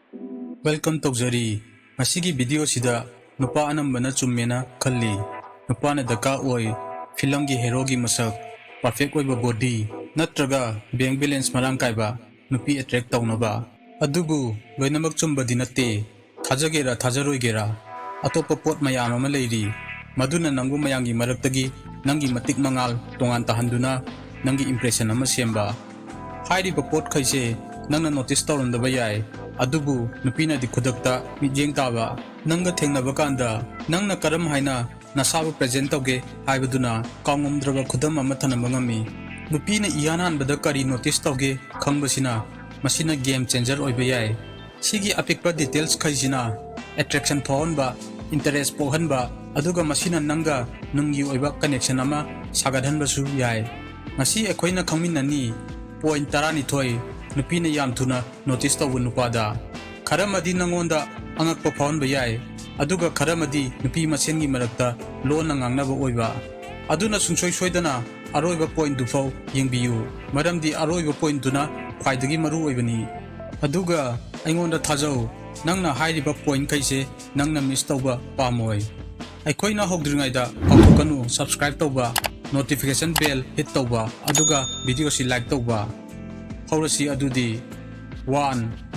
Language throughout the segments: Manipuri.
Welcome to Jari. Masigi video sida nupa anambana chummena khalli. Nupana daka oi film gi hero gi masak perfect oiba body natraga bank balance marang kaiba nupi attract tawnaba. Adubu loinamak chumbadi natte thajagera thajaroigera atopa pot mayam ama leiri maduna nangu mayangi maraktagi nangi matik mangal tongan tahanduna nangi impression ama semba. Hairi ba pot khaise nangna notice tawrandaba yai. Adubu nupina di khudakta mityeng taba nanga thengnaba kanda nangna karam haina nasabu present tawge haibaduna kawngomdraba khudam ama thanamba ngami. Nupina iyanan bada kari notice tawge khangbasina masina game changer oiba yai. Sigi apikpa details khaisina attraction phonba interest pohanba aduga masina nanga nungi oiba connection ama sagadhanbasu yai. Masi ekhoina khangminani point 12 Nupina yam thuna notice tawu nupada kharamadi nangonda angakpa phonba yai aduga kharamadi nupi masengi marakta lona ngangnaba oiba aduna sungsoi soidana aroiba point dufau yengbiyu maramdi aroiba point duna khwaidagi maru oibani aduga aingonda thajau nangna hairiba point kaise nangna miss tawba pamoi aikhoina hogdringaida pathokanu subscribe tawba notification bell hit tawba aduga video si like tawba Horasi adudi 1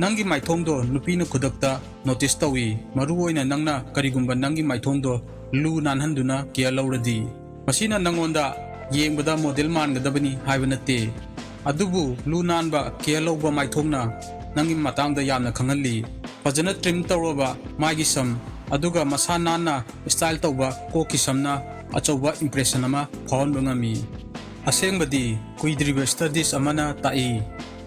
nangi maithong do nupina khudakta notice tawi maruoina nangna karigumba nangi maithong do lu nanhanduna kia lauradi masina nangonda yengbada model mangadabani haibanate adubu lu nanba kia lauba maithongna nangi matangda yamna khangalli fajana trim tawroba magi sam aduga masa nanna style tawba ko kisamna achauba impression ama phonba ngami Asengbadi kuidriba studies amana tai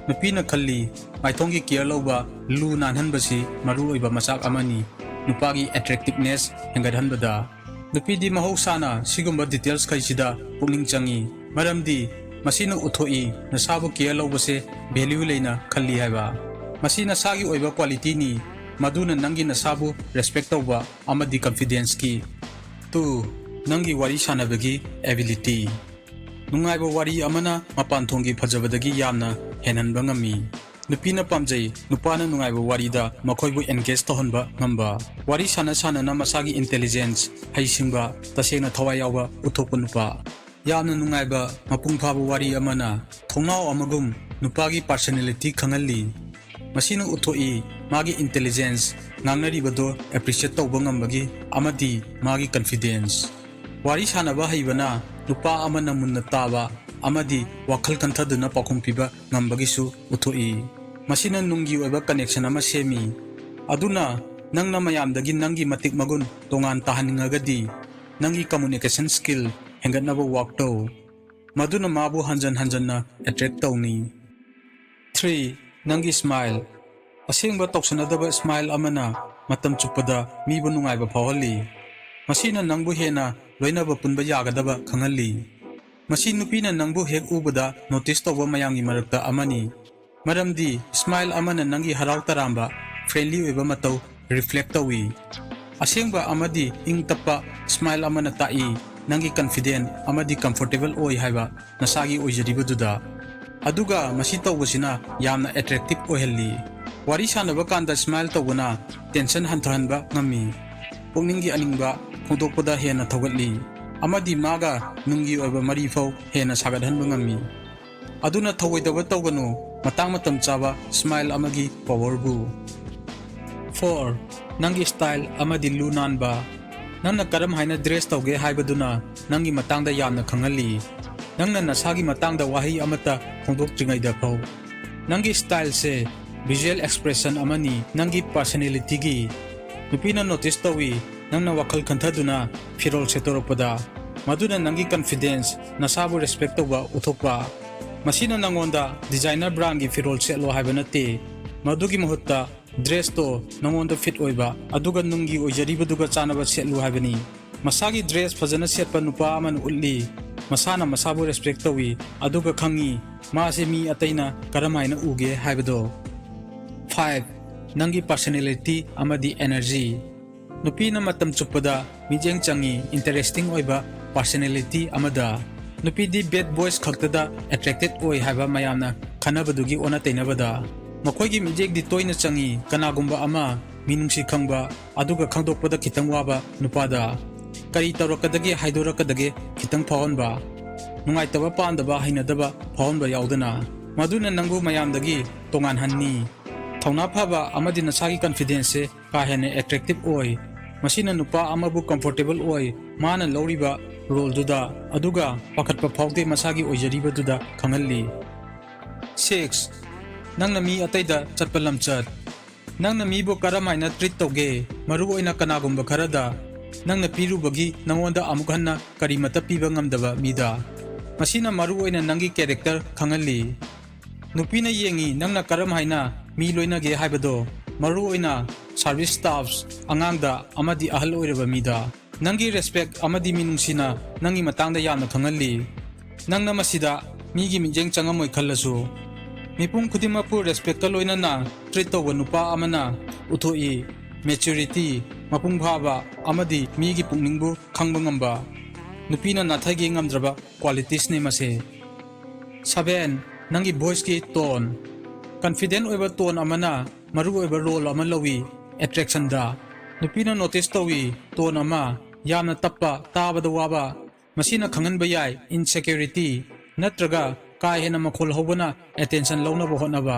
nupina khalli maithongi care lauba lu nanhanbasi maru oiba masak amani nupagi attractiveness hengadhanbada nupidi mahausana sigumba details khaisida pungning changi maramdi masina uthoi nasabu care laubase value leina khalli haiba masina sagi oiba quality ni maduna nangi nasabu respect tawba amadi confidence ki 2 nangi wari sanabagi ability Nungaiba wari amana mapanthongi phajabadagi yamna henhanba ngami nupina pamjai nupana nungaiba warida makhoibu engage tohonba ngamba wari sana na masagi intelligence haisingba tasena thawai yawa uthokpa nupa yamna nungaiba mapungphaba wari amana thongnau amagum nupagi personality khangalli masina uthoi magi intelligence ngangnaribado appreciate tawba ngambagi amadi magi confidence wari sanaba haibana Lupa amana munna taba amadi wakhal kanthaduna pakhum piba ngambagisu uthoi masina nungi oiba connection ama semi aduna nangna mayamdagi nangi matik magun tongan tahaningagadi nangi communication skill hengatnaba work to maduna mabu hanjanna attract tawni 3 nangi smile asengba toksanadaba smile amana matam chupada mibu nungaiba phawali masina nangbu hena loinaba punba yagadaba khangalli masi nupina nangbu hek ubada notice tawba mayangi marakta amani maramdi smile amana nangi harau taramba friendly weba matau reflect tawi asengba amadi ing tappa smile amana tai nangi confident amadi comfortable oi haiba nasagi oijaribaduda aduga masi tawbasina yamna attractive ohelli wari sanaba kanda smile tawbana tension hanthanba ngami pungningi aningba Pungdokpada hena thagatli amadi maga nungi oiba marifau hena sagadhanba ngami aduna thawaidaba tawganu matang matam chaba smile amagi power bu 4 nangi style amadi lunanba nangna karam haina dress tawge haibaduna nangi matangda yamna khangali nangna nasagi matangda wahi amata phongdoktringaida phau nangi style se visual expression amani nangi personality gi nupina notice tawi nangna wakhal kanthaduna firol setoropada maduna nangi confidence nasabu respect tawba uthokpa masina nangonda designer brand gi firol setlo haibanate madugi mahutta dress to nangonda fit oiba aduga nungi oijaribaduga chanaba setlu haibani masagi dress fajana setpa nupa aman ulli masana masabu respect tawi aduga khangi mase mi ataina karamaina uge haibado 5 nangi personality amadi energy Nupina matam chupada Mityeng Changngi interesting oiba personality amada Nupidi bad boys khaktada attracted oi haiba mayamna khanabadugi ona tainabada ꯃꯈꯣꯏꯒꯤ ꯃꯤꯠꯌꯦꯡꯗꯤ ꯇꯣꯏꯅ ꯆꯪꯏ ꯀꯅꯥꯒꯨꯝꯕ ꯑꯃ ꯃꯤꯅꯨꯡꯁꯤ ꯈꯪꯕ ꯑꯗꯨꯒ ꯈꯪꯗꯣꯛꯄꯗ ꯈꯤꯇꯪ ꯋꯥꯕ ꯅꯨꯄꯥꯗ ꯀꯔꯤ ꯇꯧꯔꯛꯀꯗꯒꯦ ꯍꯥꯏꯗꯣꯔꯛꯀꯗꯒꯦ ꯈꯤꯇꯪ ꯐꯥꯎꯍꯟꯕ ꯅꯨꯡꯉꯥꯏꯇꯕ ꯄꯥꯝꯗꯕ ꯍꯩꯅꯗꯕ ꯐꯥꯎꯍꯟꯕ ꯌꯥꯎꯗꯅ ꯃꯗꯨꯅ ꯅꯪꯕꯨ ꯃꯌꯥꯝꯗꯒꯤ ꯇꯣꯉꯥꯟꯍꯟꯅꯤ ꯊꯧꯅꯥ ꯐꯕ ꯑꯃꯗꯤ ꯅꯁꯥꯒꯤ ꯀꯟꯐꯤꯗꯦꯟꯁꯁꯦ ꯀꯥ ꯍꯦꯟꯅ ꯑꯦꯇ꯭ꯔꯦꯛꯇꯤꯚ ꯑꯣꯏ ꯃꯁꯤꯅ ꯅꯨꯄꯥ ꯑꯃꯕꯨ ꯀꯝꯐꯣꯔꯇꯦꯕꯜ ꯑꯣꯏ ꯃꯥꯅ ꯂꯧꯔꯤꯕ ꯔꯣꯜꯗꯨꯗ ꯑꯗꯨꯒ ꯄꯥꯈꯠꯄ ꯐꯥꯎꯗꯦ ꯃꯁꯥꯒꯤ ꯑꯣꯏꯖꯔꯤꯕꯗꯨꯗ ꯈꯪꯍꯜꯂꯤ 6. ꯅꯪꯅ ꯃꯤ ꯑꯇꯩꯗ ꯆꯠꯄ ꯂꯝꯆꯠ ꯅꯪꯅ ꯃꯤꯕꯨ ꯀꯔꯝꯍꯥꯏꯅ ꯇ꯭ꯔꯤꯠ ꯇꯧꯒꯦ ꯃꯔꯨꯑꯣꯏꯅ ꯀꯅꯥꯒꯨꯝꯕ ꯈꯔꯗ ꯅꯪꯅ ꯄꯤꯔꯨꯕꯒꯤ ꯅꯪꯉꯣꯟꯗ ꯑꯃꯨꯛ ꯍꯟꯅ ꯀꯔꯤꯃꯠꯇ ꯄꯤꯕ ꯉꯝꯗꯕ ꯃꯤꯗ ꯃꯁꯤꯅ ꯃꯔꯨꯑꯣꯏꯅ ꯅꯪꯒꯤ ꯀꯦꯔꯦꯛꯇꯔ ꯈꯪꯍꯜꯂꯤ ꯅꯨꯄꯤꯅ ꯌꯦꯡꯉꯤ ꯅꯪꯅ ꯀꯔꯝꯍꯥꯏꯅ ꯃꯤ ꯂꯣꯏꯅꯒꯦ ꯍꯥꯏꯕꯗꯣ ꯃꯔꯨꯑꯣꯏꯅ ꯁꯥꯔꯚꯤꯁ ꯁ꯭ꯇꯥꯐ ꯑꯉꯥꯡꯗ ꯑꯃꯗꯤ ꯑꯍꯜ ꯑꯣꯏꯔꯕ ꯃꯤꯗ ꯅꯪꯒꯤ ꯔꯦꯁꯄꯦꯛ ꯑꯃꯗꯤ ꯃꯤꯅꯨꯡꯁꯤꯅ ꯅꯪꯒꯤ ꯃꯇꯥꯡꯗ ꯌꯥꯝꯅ ꯈꯪꯍꯜꯂꯤ ꯅꯪꯅ ꯃꯁꯤꯗ ꯃꯤꯒꯤ ꯃꯤꯠꯌꯦꯡ ꯆꯪꯉꯝꯃꯣꯏ ꯈꯜꯂꯁꯨ ꯃꯤꯄꯨꯝ ꯈꯨꯗꯤꯡꯃꯛꯄꯨ ꯔꯦꯁꯄꯦꯛꯀ ꯂꯣꯏꯅꯅ ꯇ꯭ꯔꯤꯠ ꯇꯧꯕ ꯅꯨꯄꯥ ꯑꯃꯅ ꯎꯠꯊꯣꯛꯏ ꯃꯦꯆꯨꯔꯤꯇꯤ ꯃꯄꯨꯡ ꯐꯥꯕ ꯑꯃꯗꯤ ꯃꯤꯒꯤ ꯄꯨꯛꯅꯤꯡꯕꯨ ꯈꯪꯕ ꯉꯝꯕ ꯅꯨꯄꯤꯅ ꯅꯥꯊꯩꯒꯦ ꯉꯝꯗ꯭ꯔꯕ ꯀ꯭ꯋꯥꯂꯤꯇꯤꯁꯅꯤ ꯃꯁꯤ 7. ꯅꯪꯒꯤ ꯚꯣꯏꯁꯀꯤ ꯇꯣꯟ ꯀꯟꯐꯤꯗꯦꯟ ꯑꯣꯏꯕ ꯇꯣꯟ ꯑꯃꯅ ꯃꯔꯨꯑꯣꯏꯕ ꯔꯣꯜ ꯑꯃ ꯂꯧꯏ ꯑꯦꯇ꯭ꯔꯦꯛꯁꯟꯗ ꯅꯨꯄꯤꯅ ꯅꯣꯇꯤꯁ ꯇꯧꯏ ꯇꯣꯟ ꯑꯃ ꯌꯥꯝꯅ ꯇꯞꯄ ꯇꯥꯕꯗ ꯋꯥꯕ ꯃꯁꯤꯅ ꯈꯪꯍꯟꯕ ꯌꯥꯏ ꯏꯟꯁꯦꯀ꯭ꯌꯨꯔꯤꯇꯤ ꯅꯠꯇ꯭ꯔꯒ ꯀꯥ ꯍꯦꯟꯅ ꯃꯈꯣꯜ ꯍꯧꯕꯅ ꯑꯦꯇꯦꯟꯁꯟ ꯂꯧꯅꯕ ꯍꯣꯠꯅꯕ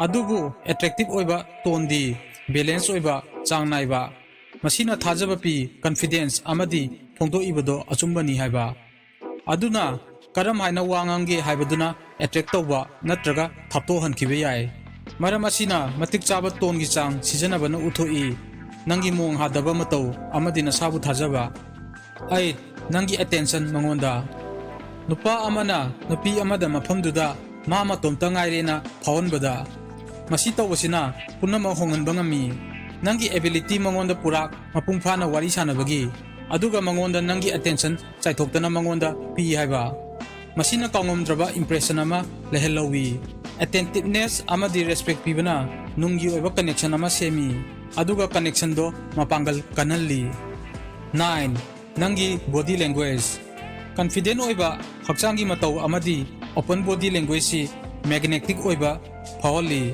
ꯑꯗꯨꯕꯨ ꯑꯦꯇ꯭ꯔꯦꯛꯇꯤꯚ ꯑꯣꯏꯕ ꯇꯣꯟꯗꯤ ꯕꯦꯂꯦꯟꯁ ꯑꯣꯏꯕ ꯆꯥꯡ ꯅꯥꯏꯕ ꯃꯁꯤꯅ ꯊꯥꯖꯕ ꯄꯤ ꯀꯟꯐꯤꯗꯦꯟꯁ ꯑꯃꯗꯤ ꯐꯣꯡꯗꯣꯛꯏꯕꯗꯣ ꯑꯆꯨꯝꯕꯅꯤ ꯍꯥꯏꯕ ꯑꯗꯨꯅ ꯀꯔꯝꯍꯥꯏꯅ ꯋꯥ ꯉꯥꯡꯒꯦ ꯍꯥꯏꯕꯗꯨꯅ ꯑꯦꯇ꯭ꯔꯦꯛ ꯇꯧꯕ ꯅꯠꯇ꯭ꯔꯒ ꯊꯥꯞꯇꯣꯛꯍꯟꯈꯤꯕ ꯌꯥꯏ ꯃꯔꯝ ꯑꯁꯤꯅ ꯃꯇꯤꯛ ꯆꯥꯕ ꯇꯣꯟꯒꯤ ꯆꯥꯡ ꯁꯤꯖꯤꯟꯅꯕꯅ ꯎꯠꯊꯣꯛꯏ ꯅꯪꯒꯤ ꯃꯑꯣꯡ ꯍꯥꯗꯕ ꯃꯇꯧ ꯑꯃꯗꯤ ꯅꯁꯥꯕꯨ ꯊꯥꯖꯕ 8. ꯅꯪꯒꯤ ꯑꯦꯇꯦꯟꯁꯟ ꯃꯉꯣꯟꯗ ꯅꯨꯄꯥ ꯑꯃꯅ ꯅꯨꯄꯤ ꯑꯃꯗ ꯃꯐꯝꯗꯨꯗ ꯃꯥ ꯃꯇꯣꯝꯇ ꯉꯥꯏꯔꯦꯅ ꯐꯥꯎꯍꯟꯕꯗ ꯃꯁꯤ ꯇꯧꯕꯁꯤꯅ ꯄꯨꯝꯅꯃꯛ ꯍꯣꯡꯍꯟꯕ ꯉꯝꯃꯤ ꯅꯪꯒꯤ ꯑꯦꯕꯤꯂꯤꯇꯤ ꯃꯉꯣꯟꯗ ꯄꯨꯔꯥ ꯃꯄꯨꯡ ꯐꯥꯅ ꯋꯥꯔꯤ ꯁꯥꯟꯅꯕꯒꯤ ꯑꯗꯨꯒ ꯃꯉꯣꯟꯗ ꯅꯪꯒꯤ ꯑꯦꯇꯦꯟꯁꯟ ꯆꯥꯏꯊꯣꯛꯇꯅ ꯃꯉꯣꯟꯗ ꯄꯤ ꯍꯥꯏꯕ ꯃꯁꯤꯅ ꯀꯥꯎꯉꯝꯗ꯭ꯔꯕ ꯏꯝꯄ꯭ꯔꯦꯁꯟ ꯑꯃ ꯂꯩꯍꯜꯍꯧꯏ ꯑꯦꯇꯦꯟꯇꯤꯚꯅꯦꯁ ꯑꯃꯗꯤ ꯔꯦꯁꯄꯦꯛ ꯄꯤꯕꯅ ꯅꯨꯡꯒꯤ ꯑꯣꯏꯕ ꯀꯅꯦꯛꯁꯟ ꯑꯃ ꯁꯦꯝꯃꯤ ꯑꯗꯨꯒ ꯀꯅꯦꯛꯁꯟꯗꯣ ꯃꯄꯥꯡꯒꯜ ꯀꯟꯍꯜꯂꯤ 9. ꯅꯪꯒꯤ ꯕꯣꯗꯤ ꯂꯦꯡꯒ꯭ꯋꯦꯖ ꯀꯟꯐꯤꯗꯦꯟ ꯑꯣꯏꯕ ꯍꯛꯆꯥꯡꯒꯤ ꯃꯇꯧ ꯑꯃꯗꯤ ꯑꯣꯄꯟ ꯕꯣꯗꯤ ꯂꯦꯡꯒ꯭ꯋꯦꯖꯁꯤ ꯃꯦꯒꯅꯦꯇꯤꯛ ꯑꯣꯏꯕ ꯐꯥꯎꯍꯜꯂꯤ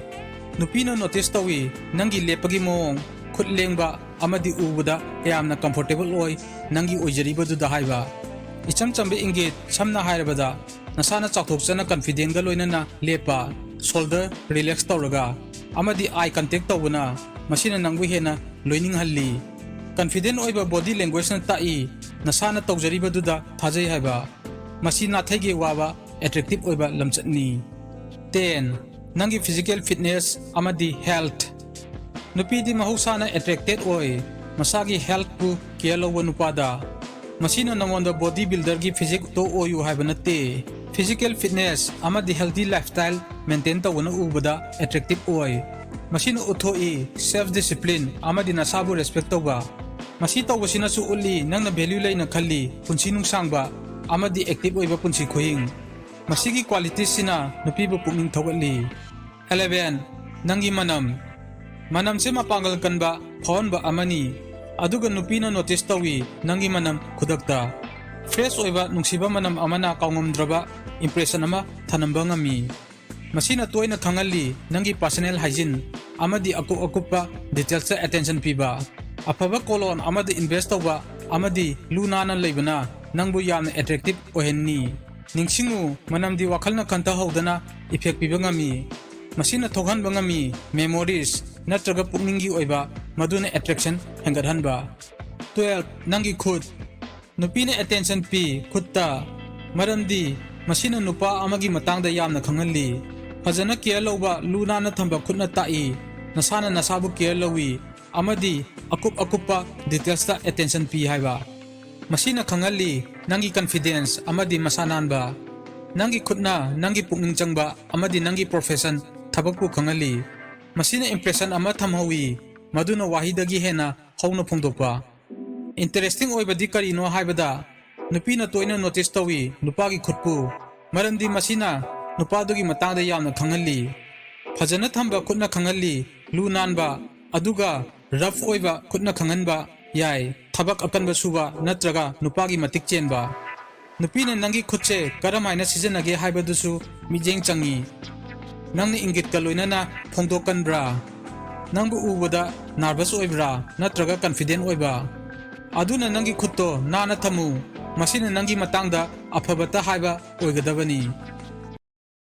ꯅꯨꯄꯤꯅ ꯅꯣꯇꯤꯁ ꯇꯧꯏ ꯅꯪꯒꯤ ꯂꯦꯞꯄꯒꯤ ꯃꯑꯣꯡ ꯈꯨꯠ ꯂꯦꯡꯕ ꯑꯃꯗꯤ ꯎꯕꯗ ꯌꯥꯝꯅ ꯀꯝꯐꯣꯔꯇꯦꯕꯜ ꯑꯣꯏ ꯅꯪꯒꯤ ꯑꯣꯏꯖꯔꯤꯕꯗꯨꯗ ꯍꯥꯏꯕ ꯏꯆꯝ ꯆꯝꯕ ꯏꯪꯒꯤꯠ ꯁꯝꯅ ꯍꯥꯏꯔꯕꯗ ꯅꯁꯥꯅ ꯆꯥꯎꯊꯣꯛꯆꯅ ꯀꯟꯐꯤꯗꯦꯟꯒ ꯂꯣꯏꯅꯅ ꯂꯦꯞꯄ ꯁꯣꯜꯗꯔ ꯔꯤꯂꯦꯛꯁ ꯇꯧꯔꯒ ꯑꯃꯗꯤ ꯑꯥꯏ ꯀꯟꯇꯦꯛ ꯇꯧꯕꯅ ꯃꯁꯤꯅ ꯅꯪꯕꯨ ꯍꯦꯟꯅ ꯂꯣꯏꯅꯤꯡꯍꯜꯂꯤ ꯀꯟꯐꯤꯗꯦꯟ ꯑꯣꯏꯕ ꯕꯣꯗꯤ ꯂꯦꯡꯒ꯭ꯋꯦꯖꯅ ꯇꯥꯛꯏ ꯅꯁꯥꯅ ꯇꯧꯖꯔꯤꯕꯗꯨꯗ ꯊꯥꯖꯩ ꯍꯥꯏꯕ ꯃꯁꯤ ꯅꯥꯊꯩꯒꯦ ꯋꯥꯕ ꯑꯦꯇ꯭ꯔꯦꯛꯇꯤꯚ ꯑꯣꯏꯕ ꯂꯝꯆꯠꯅꯤ 10. ꯅꯪꯒꯤ ꯐꯤꯖꯤꯀꯦꯜ ꯐꯤꯠꯅꯦꯁ ꯑꯃꯗꯤ ꯍꯦꯜꯊ ꯅꯨꯄꯤꯗꯤ ꯃꯍꯧꯁꯥꯅ ꯑꯦꯇ꯭ꯔꯦꯛꯇꯦꯗ ꯑꯣꯏ ꯃꯁꯥꯒꯤ ꯍꯦꯜꯊꯄꯨ ꯀꯦꯌꯔ ꯂꯧꯕ ꯅꯨꯄꯥꯗ ꯃꯁꯤꯅ ꯅꯉꯣꯟꯗ ꯕꯣꯗꯤ ꯕꯤꯜꯗꯔꯒꯤ ꯐꯤꯖꯤꯛꯇꯣ ꯑꯣꯏꯌꯨ ꯍꯥꯏꯕ ꯅꯠꯇꯦ ꯐꯤꯖꯤꯀꯦꯜ ꯐꯤꯠꯅꯦꯁ ꯑꯃꯗꯤ ꯍꯦꯜꯊꯤ ꯂꯥꯏꯐꯁ꯭ꯇꯥꯏꯜ ꯃꯦꯟꯇꯦꯟ ꯇꯧꯕꯅ ꯎꯕꯗ ꯑꯦꯇ꯭ꯔꯦꯛꯇꯤꯚ ꯑꯣꯏ ꯃꯁꯤꯅ ꯎꯠꯊꯣꯛꯏ ꯁꯦꯜꯐ ꯗꯤꯁꯤꯄ꯭ꯂꯤꯟ ꯑꯃꯗꯤ ꯅꯁꯥꯕꯨ ꯔꯦꯁꯄꯦꯛ ꯇꯧꯕ ꯃꯁꯤ ꯇꯧꯕꯁꯤꯅꯁꯨ ꯎꯠꯂꯤ ꯅꯪꯅ ꯚꯦꯜꯌꯨ ꯂꯩꯅ ꯈꯜꯂꯤ ꯄꯨꯟꯁꯤ ꯅꯨꯡꯁꯥꯡꯕ ꯑꯃꯗꯤ ꯑꯦꯛꯇꯤꯚ ꯑꯣꯏꯕ ꯄꯨꯟꯁꯤ ꯈꯨꯍꯤꯡ ꯃꯁꯤꯒꯤ ꯀ꯭ꯋꯥꯂꯤꯇꯤꯁꯤꯅ ꯅꯨꯄꯤꯕꯨ ꯄꯨꯛꯅꯤꯡ ꯊꯧꯒꯠꯂꯤ 11. ꯅꯪꯒꯤ ꯃꯅꯝꯁꯦ ꯃꯄꯥꯡꯒꯜ ꯀꯟꯕ ꯐꯥꯎꯍꯟꯕ ꯑꯃꯅꯤ ꯑꯗꯨꯒ ꯅꯨꯄꯤꯅ ꯅꯣꯇꯤꯁ ꯇꯧꯏ ꯅꯪꯒꯤ ꯃꯅꯝ ꯈꯨꯗꯛꯇ ꯐ꯭ꯔꯦꯁ ꯑꯣꯏꯕ ꯅꯨꯡꯁꯤꯕ ꯃꯅꯝ ꯑꯃꯅ ꯀꯥꯎꯉꯝꯗ꯭ꯔꯕ ꯏꯝꯄ꯭ꯔꯦꯁꯟ ꯑꯃ ꯊꯅꯝꯕ ꯉꯝꯃꯤ ꯃꯁꯤꯅ ꯇꯣꯏꯅ ꯈꯪꯍꯜꯂꯤ ꯅꯪꯒꯤ ꯄꯔꯁꯣꯅꯦꯜ ꯍꯥꯏꯖꯤꯟ ꯑꯃꯗꯤ ꯑꯀꯨꯞꯄ ꯗꯤꯇꯦꯜꯁꯇ ꯑꯦꯇꯦꯟꯁꯟ ꯄꯤꯕ ꯑꯐꯕ ꯀꯣꯂꯣꯟ ꯑꯃꯗ ꯏꯟꯚꯦꯁט ꯇꯧꯕ ꯑꯃꯗꯤ ꯂꯨ ꯅꯥꯟꯅ ꯂꯩꯕꯅ ꯅꯪꯕꯨ ꯌꯥꯝꯅ ꯑꯦꯇ꯭ꯔꯦꯛꯇꯤꯚ ꯑꯣꯏꯍꯟꯅꯤ ꯅꯤꯡꯁꯤꯡꯉꯨ ꯃꯅꯝꯗꯤ ꯋꯥꯈꯜꯅ ꯈꯟꯊꯍꯧꯗꯅ ꯏꯐꯦꯛ ꯄꯤꯕ ꯉꯝꯃꯤ ꯃꯁꯤꯅ ꯊꯣꯛꯍꯟꯕ ꯉꯝꯃꯤ ꯃꯦꯃꯣꯔꯤꯁ ꯅꯠꯇ꯭ꯔꯒ ꯄꯨꯛꯅꯤꯡꯒꯤ ꯑꯣꯏꯕ ꯃꯗꯨꯅ ꯑꯦꯇ꯭ꯔꯦꯛꯁꯟ ꯍꯦꯟꯒꯠꯍꯟꯕ 12. ꯅꯪꯒꯤ ꯈꯨꯠ ꯅꯨꯄꯤꯅ ꯑꯦꯇꯦꯟꯁꯟ ꯄꯤ ꯈꯨꯠꯇ ꯃꯔꯝꯗꯤ ꯃꯁꯤꯅ ꯅꯨꯄꯥ ꯑꯃꯒꯤ matangda yamna khangalli fajana care lawba luna na thamba khutna tai nasana nasabu care lawi amadi akupa details ta attention pi haiba masina khangalli nangi confidence amadi masananba nangi khutna nangi pukning changba amadi nangi profession thabakpu khangalli masina impression ama thamhawi maduna wahidagi hena hauna phongdokpa interesting oibadi karino haibada nupina toina notice tawi nupagi khutpu maramdi masina nupadugi matangda yamna khangalli fajana thamba khutna khangalli lu nanba aduga rough oiba khutna khanganba yai thabak akanba suba natraga nupagi matik chenba nupina nangi khutche karamaina sijanage haibadusu Mityeng Changngi Nangni ingitka loinana phongdokkanbra? Nangbu ubada nervous oibra natraga confident oiba? Aduna nangi khutto nana thamu. Masina nangi matangda afabata haiba oigadabani.